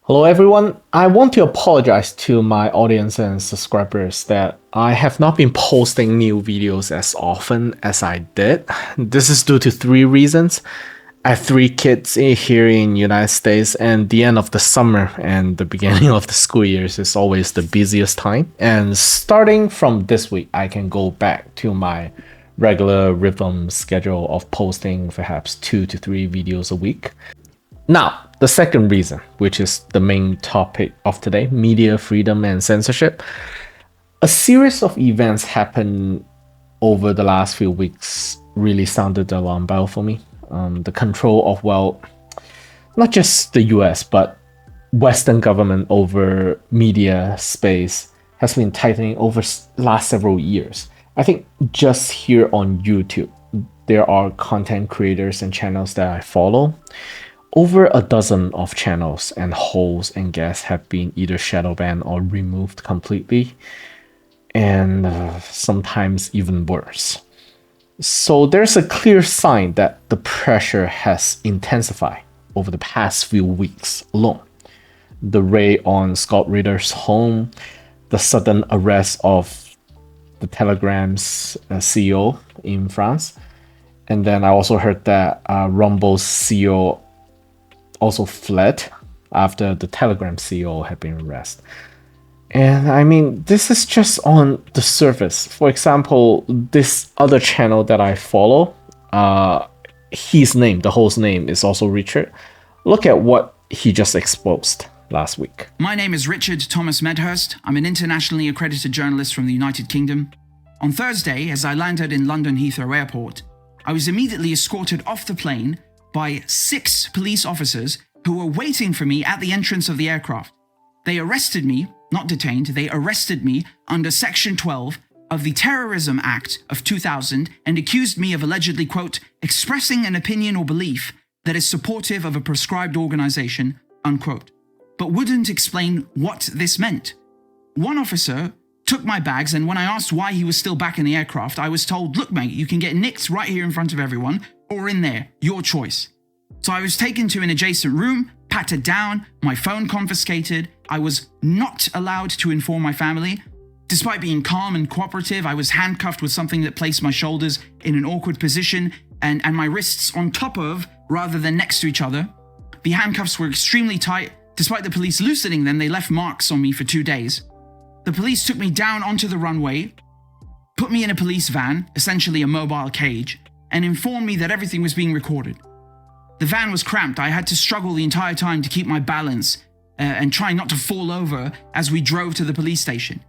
Hello everyone, I want to apologize to my audience and subscribers that I have not been posting new videos as often as I did. This is due to three reasons. I have three kids here in the United States, and the end of the summer and the beginning of the school years is always the busiest time. And starting from this week, I can go back to my regular rhythm schedule of posting perhaps 2 to 3 videos a week. Now, the second reason, which is the main topic of today, media freedom and censorship. A series of events happened over the last few weeks really sounded the alarm bell for me. The control of, well, not just the US, but Western government over media space has been tightening over last several years. I think just here on YouTube, there are content creators and channels that I follow. Over a dozen of channels and hosts and guests have been either shadow banned or removed completely, and sometimes even worse. So there's a clear sign that the pressure has intensified over the past few weeks alone. The raid on Scott Ritter's home, the sudden arrest of the Telegram's CEO in France, and then I also heard that Rumble's CEO also fled after the Telegram CEO had been arrested. And I mean, this is just on the surface. For example, this other channel that I follow, his name, the host's name is also Richard. Look at what he just exposed last week. My name is Richard Thomas Medhurst. I'm an internationally accredited journalist from the United Kingdom. On Thursday, as I landed in London Heathrow Airport, I was immediately escorted off the plane by 6 police officers who were waiting for me at the entrance of the aircraft. They arrested me, not detained, they arrested me under Section 12 of the Terrorism Act of 2000 and accused me of allegedly, quote, expressing an opinion or belief that is supportive of a prescribed organization, unquote, but wouldn't explain what this meant. One officer took my bags, and when I asked why he was still back in the aircraft, I was told, look mate, you can get nicked right here in front of everyone, or in there, your choice. So I was taken to an adjacent room, patted down, my phone confiscated. I was not allowed to inform my family. Despite being calm and cooperative, I was handcuffed with something that placed my shoulders in an awkward position and my wrists on top of rather than next to each other. The handcuffs were extremely tight. Despite the police loosening them, they left marks on me for 2 days. The police took me down onto the runway, put me in a police van, essentially a mobile cage, and informed me that everything was being recorded. The van was cramped. I had to struggle the entire time to keep my balance and try not to fall over as we drove to the police station.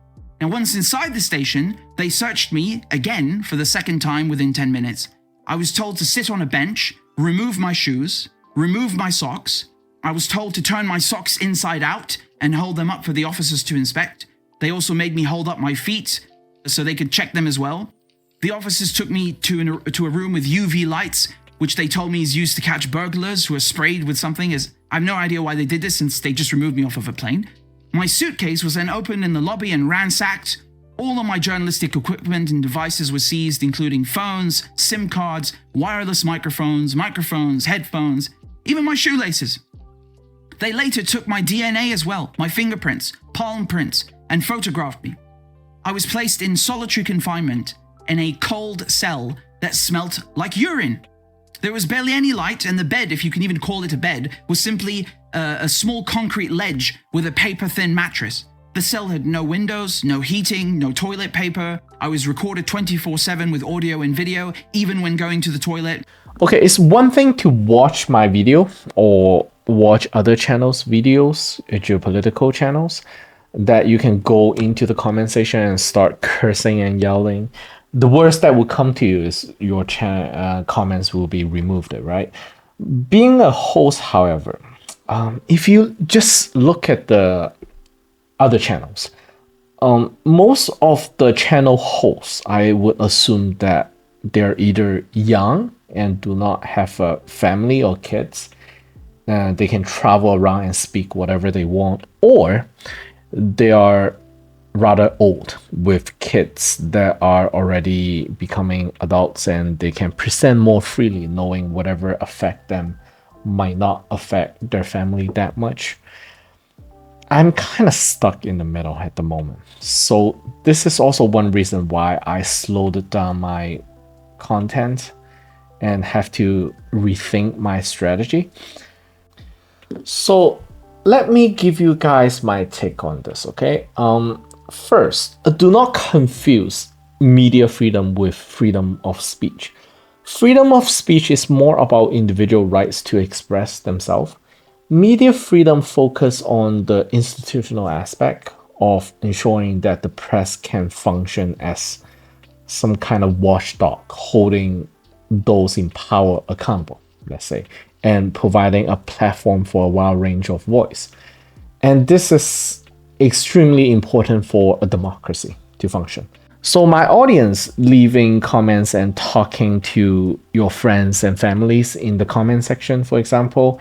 Now, once inside the station, they searched me again for the second time within 10 minutes. I was told to sit on a bench, remove my shoes, remove my socks. I was told to turn my socks inside out and hold them up for the officers to inspect. They also made me hold up my feet so they could check them as well. The officers took me to a room with UV lights, which they told me is used to catch burglars who are sprayed with something. I have no idea why they did this since they just removed me off of a plane. My suitcase was then opened in the lobby and ransacked. All of my journalistic equipment and devices were seized, including phones, SIM cards, wireless microphones, headphones, even my shoelaces. They later took my DNA as well, my fingerprints, palm prints, and photographed me. I was placed in solitary confinement in a cold cell that smelt like urine. There was barely any light, and the bed, if you can even call it a bed, was simply a small concrete ledge with a paper-thin mattress. The cell had no windows, no heating, no toilet paper. I was recorded 24/7 with audio and video, even when going to the toilet. Okay, it's one thing to watch my video or watch other channels' videos, geopolitical channels, that you can go into the comment section and start cursing and yelling. The worst that will come to you is your comments will be removed, right? Being a host, however, if you just look at the other channels, most of the channel hosts, I would assume that they're either young and do not have a family or kids. They can travel around and speak whatever they want, or they are rather old with kids that are already becoming adults and they can present more freely, knowing whatever affect them might not affect their family that much. I'm kind of stuck in the middle at the moment. So this is also one reason why I slowed down my content and have to rethink my strategy. So let me give you guys my take on this, okay? First, do not confuse media freedom with freedom of speech. Freedom of speech is more about individual rights to express themselves. Media freedom focus on the institutional aspect of ensuring that the press can function as some kind of watchdog, holding those in power accountable, let's say, and providing a platform for a wide range of voice. And this is extremely important for a democracy to function. So my audience, leaving comments and talking to your friends and families in the comment section, for example,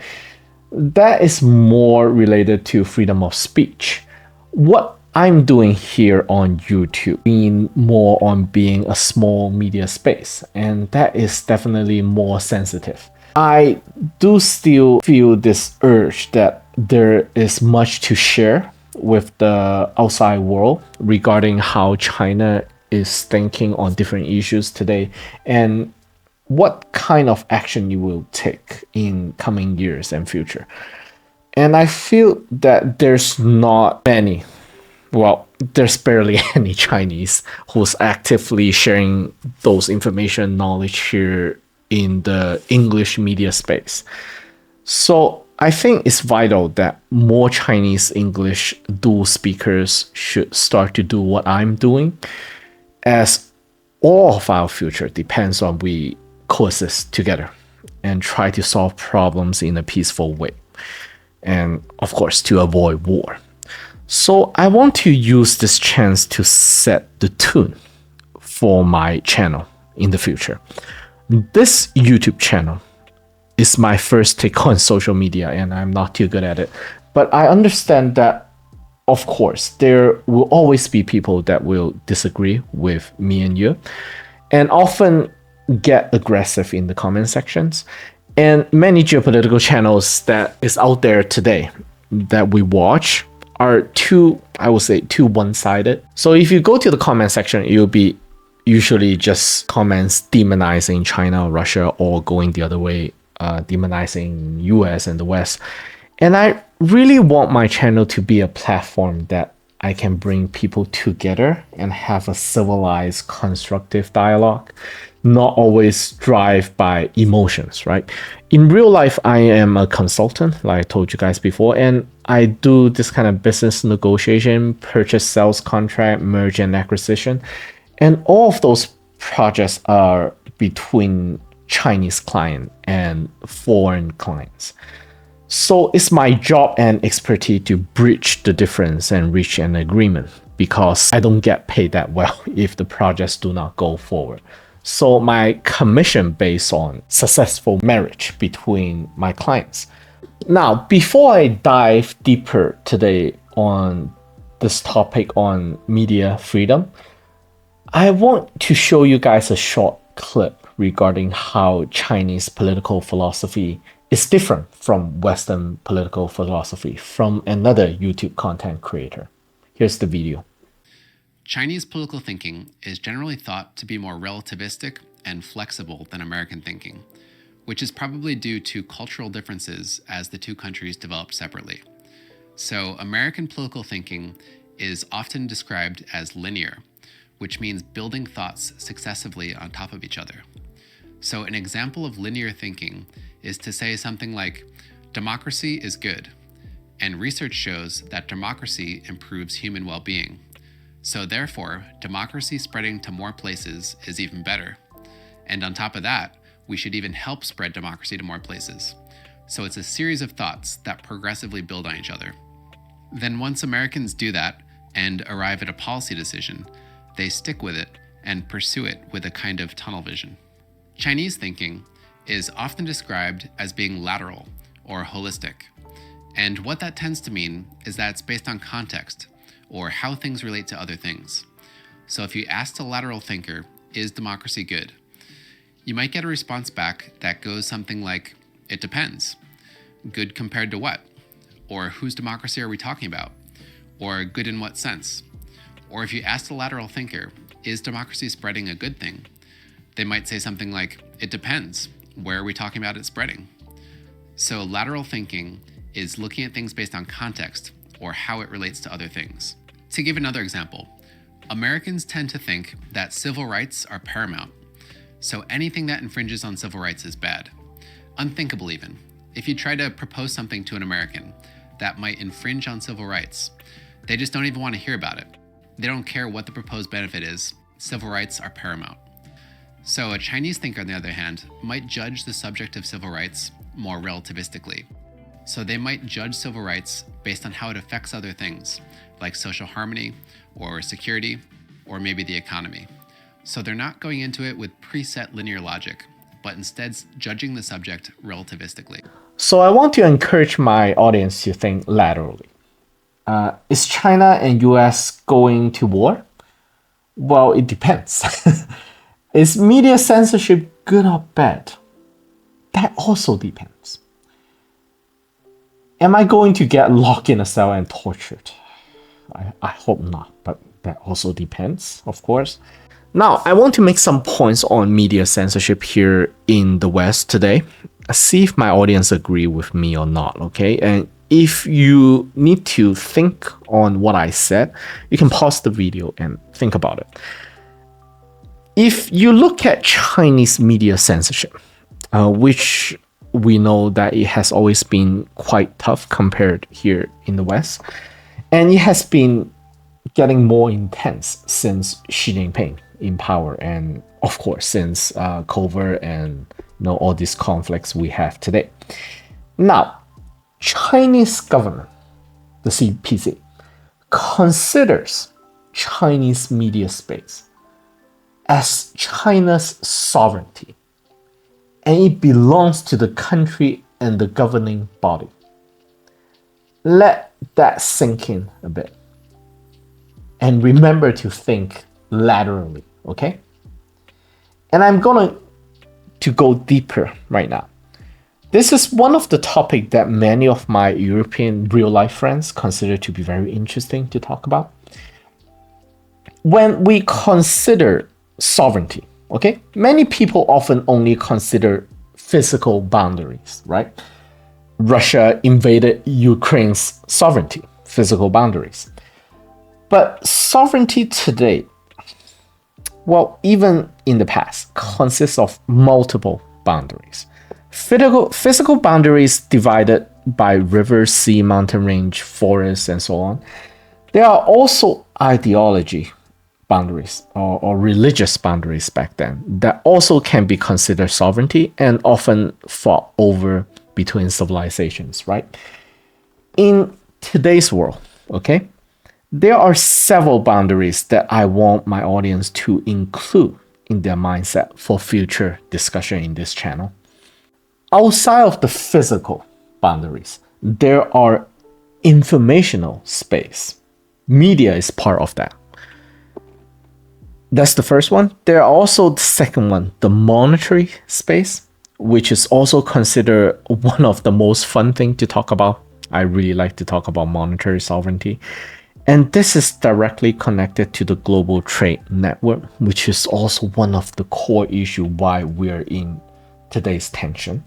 that is more related to freedom of speech. What I'm doing here on YouTube, being more on being a small media space, and that is definitely more sensitive. I do still feel this urge that there is much to share with the outside world regarding how China is thinking on different issues today and what kind of action you will take in coming years and future. And I feel that there's not many, well, there's barely any Chinese who's actively sharing those information knowledge here in the English media space. So I think it's vital that more Chinese English dual speakers should start to do what I'm doing, as all of our future depends on we coexist together and try to solve problems in a peaceful way. And of course, to avoid war. So I want to use this chance to set the tune for my channel in the future. This YouTube channel is my first take on social media and I'm not too good at it. But I understand that, of course, there will always be people that will disagree with me and you and often get aggressive in the comment sections. And many geopolitical channels that is out there today that we watch are too, I would say, too one-sided. So if you go to the comment section, it will be usually just comments demonizing China or Russia or going the other way, demonizing US and the West. And I really want my channel to be a platform that I can bring people together and have a civilized, constructive dialogue, not always drive by emotions, right? In real life, I am a consultant, like I told you guys before, and I do this kind of business negotiation, purchase, sales contract, merge and acquisition. And all of those projects are between Chinese client and foreign clients. So it's my job and expertise to bridge the difference and reach an agreement, because I don't get paid that well if the projects do not go forward. So my commission based on successful marriage between my clients. Now, before I dive deeper today on this topic on media freedom, I want to show you guys a short clip regarding how Chinese political philosophy is different from Western political philosophy from another YouTube content creator. Here's the video. Chinese political thinking is generally thought to be more relativistic and flexible than American thinking, which is probably due to cultural differences as the two countries developed separately. So American political thinking is often described as linear, which means building thoughts successively on top of each other. So an example of linear thinking is to say something like, democracy is good, and research shows that democracy improves human well-being. So therefore, democracy spreading to more places is even better. And on top of that, we should even help spread democracy to more places. So it's a series of thoughts that progressively build on each other. Then once Americans do that and arrive at a policy decision, they stick with it and pursue it with a kind of tunnel vision. Chinese thinking is often described as being lateral or holistic. And what that tends to mean is that it's based on context, or how things relate to other things. So if you ask a lateral thinker, is democracy good? You might get a response back that goes something like, it depends. Good compared to what? Or whose democracy are we talking about? Or good in what sense? Or if you ask the lateral thinker, is democracy spreading a good thing? They might say something like, it depends. Where are we talking about it spreading? So lateral thinking is looking at things based on context or how it relates to other things. To give another example, Americans tend to think that civil rights are paramount. So anything that infringes on civil rights is bad. Unthinkable even. If you try to propose something to an American that might infringe on civil rights, they just don't even want to hear about it. They don't care what the proposed benefit is. Civil rights are paramount. So a Chinese thinker, on the other hand, might judge the subject of civil rights more relativistically. So they might judge civil rights based on how it affects other things, like social harmony, or security, or maybe the economy. So they're not going into it with preset linear logic, but instead judging the subject relativistically. So I want to encourage my audience to think laterally. Is China and US going to war? Well, it depends. Is media censorship good or bad? That also depends. Am I going to get locked in a cell and tortured? I hope not, but that also depends, of course. Now, I want to make some points on media censorship here in the West today. See if my audience agree with me or not, okay? And if you need to think on what I said, you can pause the video and think about it. If you look at Chinese media censorship, which we know that it has always been quite tough compared here in the West, and it has been getting more intense since Xi Jinping in power, and of course since COVID and all these conflicts we have today. Now, Chinese government, the CPC, considers Chinese media space as China's sovereignty, and it belongs to the country and the governing body. Let that sink in a bit. And remember to think laterally, okay? And I'm going to go deeper right now. This is one of the topics that many of my European real-life friends consider to be very interesting to talk about. When we consider sovereignty, okay, many people often only consider physical boundaries, right? Russia invaded Ukraine's sovereignty, physical boundaries. But sovereignty today, well, even in the past, consists of multiple boundaries. Physical boundaries divided by river, sea, mountain range, forests, and so on. There are also ideology boundaries or religious boundaries back then that also can be considered sovereignty and often fought over between civilizations, right? In today's world, okay, there are several boundaries that I want my audience to include in their mindset for future discussion in this channel. Outside of the physical boundaries, there are informational space. Media is part of that. That's the first one. There are also the second one, the monetary space, which is also considered one of the most fun things to talk about. I really like to talk about monetary sovereignty. And this is directly connected to the global trade network, which is also one of the core issues why we're in today's tension.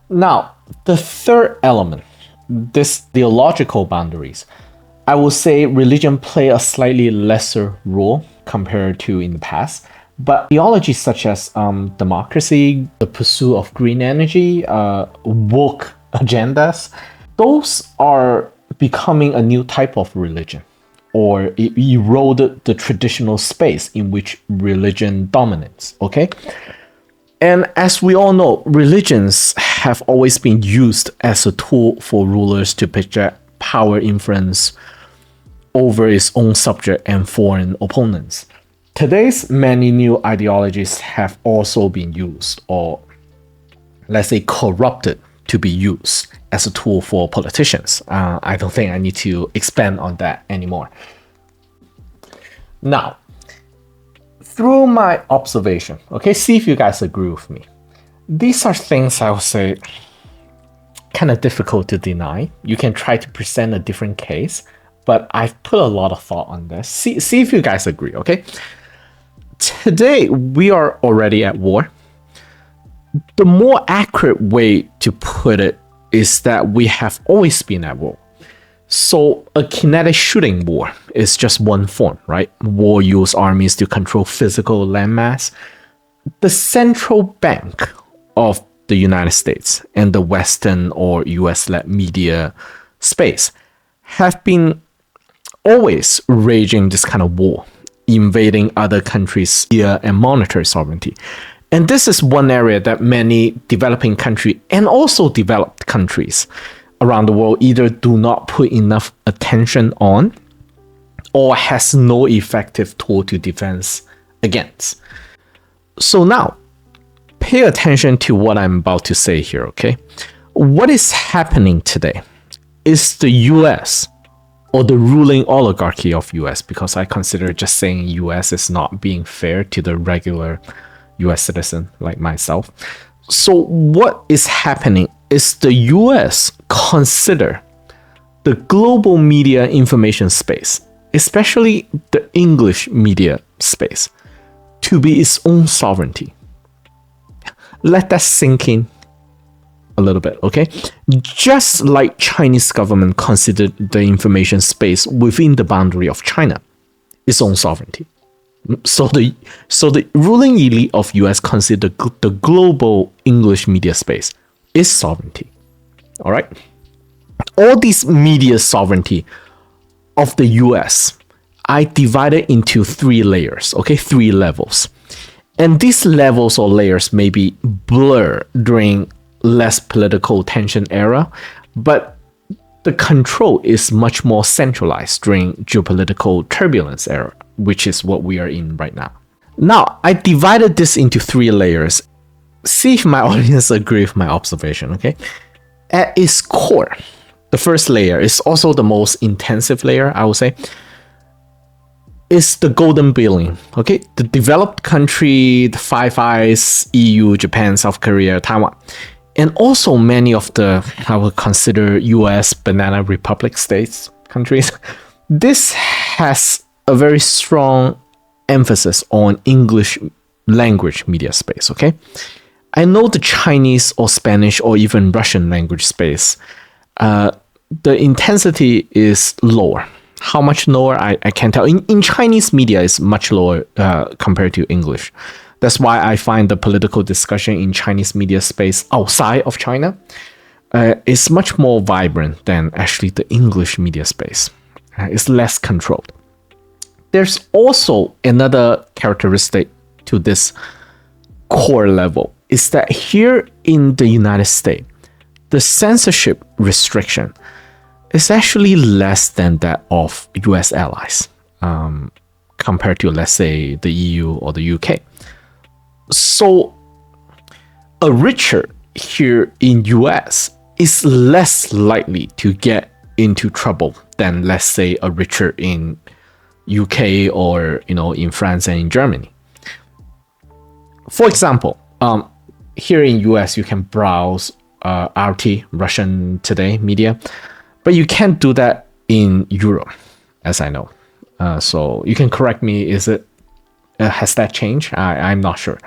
Now, the third element, this theological boundaries, I will say religion play a slightly lesser role compared to in the past. But theologies such as democracy, the pursuit of green energy, woke agendas, those are becoming a new type of religion, or it eroded the traditional space in which religion dominates, okay? And as we all know, religions have always been used as a tool for rulers to project power influence over its own subject and foreign opponents. Today's many new ideologies have also been used, or let's say corrupted, to be used as a tool for politicians. I don't think I need to expand on that anymore. Now, through my observation, okay, see if you guys agree with me. These are things I would say kind of difficult to deny. You can try to present a different case. but I've put a lot of thought on this. See if you guys agree, okay? Today, we are already at war. The more accurate way to put it is that we have always been at war. So a kinetic shooting war is just one form, right? War uses armies to control physical landmass. The central bank of the United States and the Western or US-led media space have been always raging this kind of war, invading other countries' media and monetary sovereignty. And this is one area that many developing countries and also developed countries around the world either do not put enough attention on or has no effective tool to defend against. So now, pay attention to what I'm about to say here, okay? What is happening today is the US or the ruling oligarchy of US, because I consider just saying US is not being fair to the regular US citizen like myself. So what is happening is the US consider the global media information space, especially the English media space, to be its own sovereignty. Let that sink in a little bit, okay? Just like Chinese government considered the information space within the boundary of China its own sovereignty. So the ruling elite of US consider the global English media space is sovereignty. All right? All these media sovereignty of the US, I divided into 3 layers, okay? 3 levels. And these levels or layers may be blurred during less political tension era, but the control is much more centralized during geopolitical turbulence era, which is what we are in right now. Now, I divided this into 3 layers. See if my audience agree with my observation, okay? At its core, the first layer is also the most intensive layer, I would say, is the golden billion, okay? The developed country, the Five Eyes, EU, Japan, South Korea, Taiwan, and also many of the, I would consider US banana republic states, countries. This has a very strong emphasis on English language media space, okay? I know the Chinese or Spanish or even Russian language space, the intensity is lower. How much lower, I can't tell. In Chinese media, it's much lower compared to English. That's why I find the political discussion in Chinese media space outside of China is much more vibrant than actually the English media space. It's less controlled. There's also another characteristic to this core level, is that here in the United States, the censorship restriction is actually less than that of US allies compared to, let's say, the EU or the UK. So a Richard here in US is less likely to get into trouble than, let's say, a Richard in UK or in France and in Germany. For example, here in US you can browse RT, Russian Today media, but you can't do that in Europe, as I know. So you can correct me. Has that changed? I'm not sure.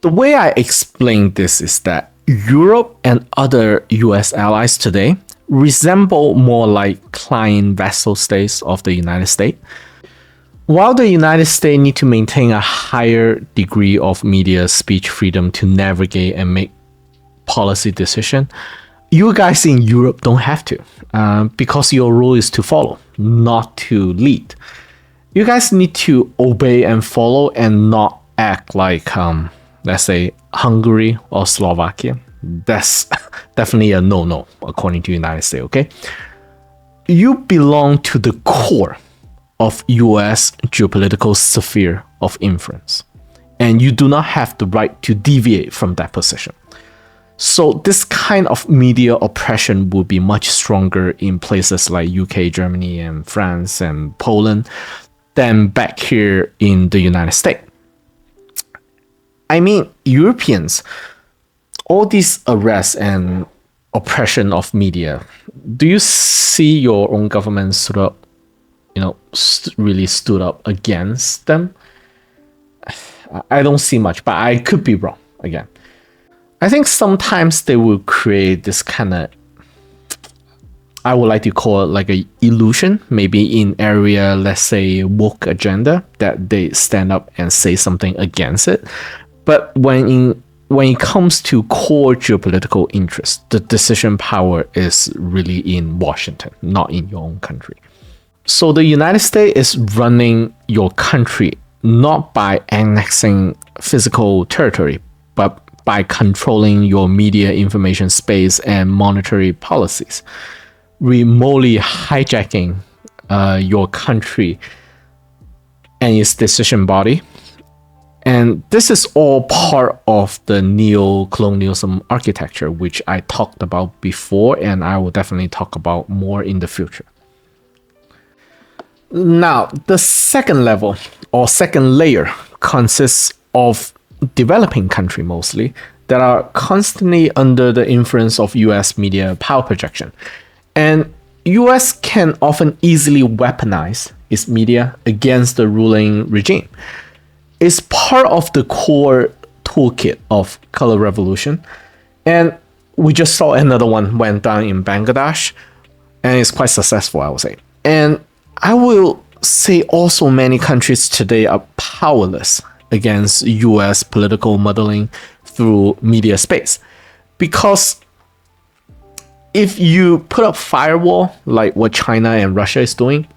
The way I explain this is that Europe and other US allies today resemble more like client vassal states of the United States. While the United States need to maintain a higher degree of media speech freedom to navigate and make policy decisions, you guys in Europe don't have to, because your role is to follow, not to lead. You guys need to obey and follow and not act like, let's say, Hungary or Slovakia. That's definitely a no-no, according to the United States, okay? You belong to the core of US geopolitical sphere of influence, and you do not have the right to deviate from that position. So this kind of media oppression will be much stronger in places like UK, Germany, and France, and Poland than back here in the United States. I mean, Europeans, all these arrests and oppression of media, do you see your own government sort of really stood up against them. I don't see much, but I could be wrong again. I think sometimes they will create this kind of, I would like to call it like a illusion, maybe in area, let's say woke agenda, that they stand up and say something against it. But when it comes to core geopolitical interests, the decision power is really in Washington, not in your own country. So the United States is running your country not by annexing physical territory, but by controlling your media information space and monetary policies, remotely hijacking your country and its decision body. And this is all part of the neo-colonialism architecture, which I talked about before, and I will definitely talk about more in the future. Now, the second level or second layer consists of developing countries mostly that are constantly under the influence of US media power projection. And US can often easily weaponize its media against the ruling regime. It's part of the core toolkit of color revolution. And we just saw another one went down in Bangladesh, and it's quite successful, I would say. And I will say also many countries today are powerless against US political muddling through media space. Because if you put up firewall like what China and Russia is doing,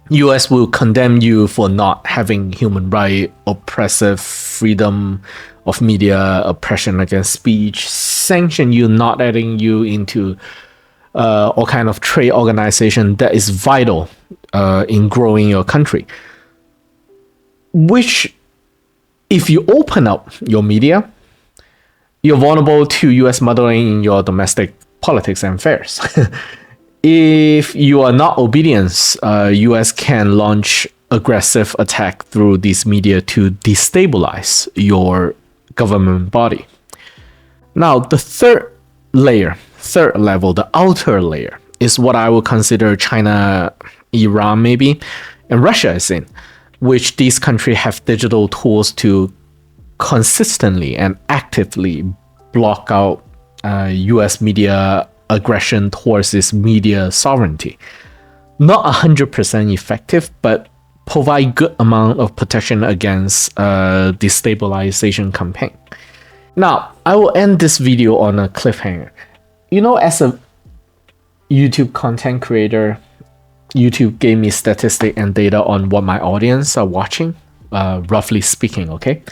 US will condemn you for not having human right, oppressive freedom of media, oppression against speech, sanction you, not letting you into all kind of trade organization that is vital in growing your country. Which, if you open up your media, you're vulnerable to US muddling in your domestic politics and affairs. If you are not obedient, US can launch aggressive attack through these media to destabilize your government body. Now, the third level, the outer layer, is what I would consider China, Iran maybe, and Russia is in, which these countries have digital tools to consistently and actively block out US media aggression towards its media sovereignty. Not 100% effective, but provide good amount of protection against destabilization campaign. Now, I will end this video on a cliffhanger. As a YouTube content creator, YouTube gave me statistic and data on what my audience are watching, roughly speaking, okay?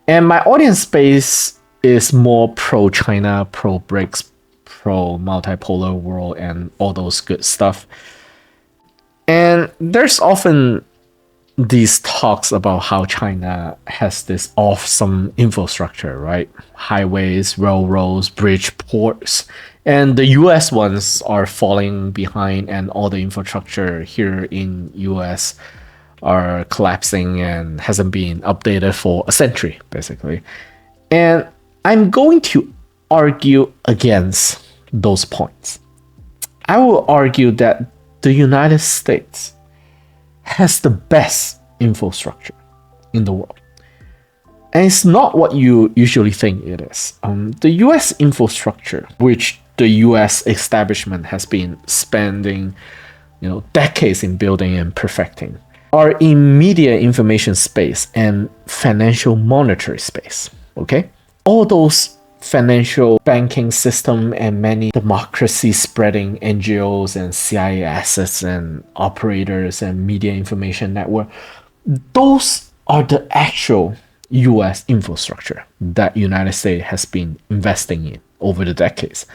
And my audience base is more pro-China, pro-BRICS, pro-multipolar world, and all those good stuff. And there's often these talks about how China has this awesome infrastructure, right? Highways, railroads, bridge, ports. And the US ones are falling behind, and all the infrastructure here in US are collapsing and hasn't been updated for a century, basically. And I'm going to argue against those points. I will argue that the United States has the best infrastructure in the world. And it's not what you usually think it is. The US infrastructure, which the US establishment has been spending decades in building and perfecting, are in media information space and financial monetary space. Okay? All those financial banking system and many democracy spreading NGOs and CIA assets and operators and media information network, those are the actual US infrastructure that United States has been investing in over the decades.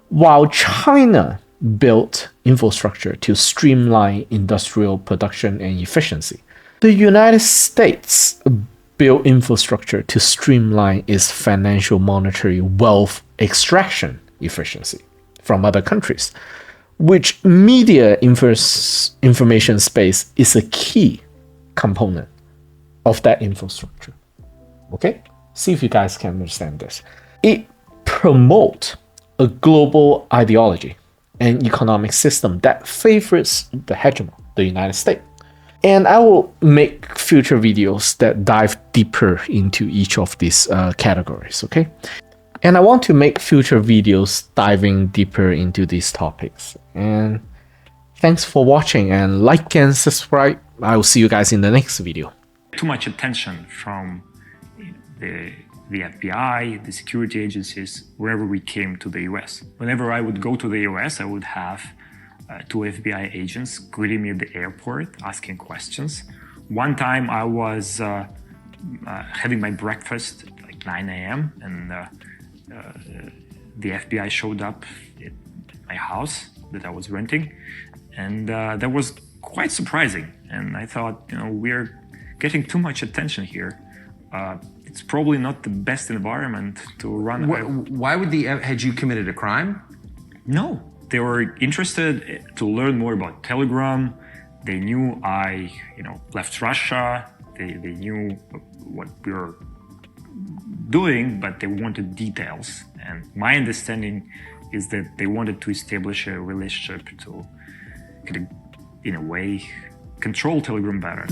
While China built infrastructure to streamline industrial production and efficiency, the United States built infrastructure to streamline its financial monetary wealth extraction efficiency from other countries, which media information space is a key component of that infrastructure. Okay? See if you guys can understand this. It promotes a global ideology and economic system that favors the hegemon, the United States. And I will make future videos that dive deeper into each of these categories, okay? And I want to make future videos diving deeper into these topics. And thanks for watching, and like and subscribe. I will see you guys in the next video. Too much attention from the FBI, the security agencies, wherever we came to the US. Whenever I would go to the US, I would have two FBI agents greeting me at the airport, asking questions. One time I was having my breakfast at like 9 a.m. and the FBI showed up at my house that I was renting, and that was quite surprising. And I thought, we're getting too much attention here. It's probably not the best environment to run. Why would had you committed a crime? No, they were interested to learn more about Telegram. They knew I, left Russia. They knew what we were doing, but they wanted details. And my understanding is that they wanted to establish a relationship to, in a way, control Telegram better.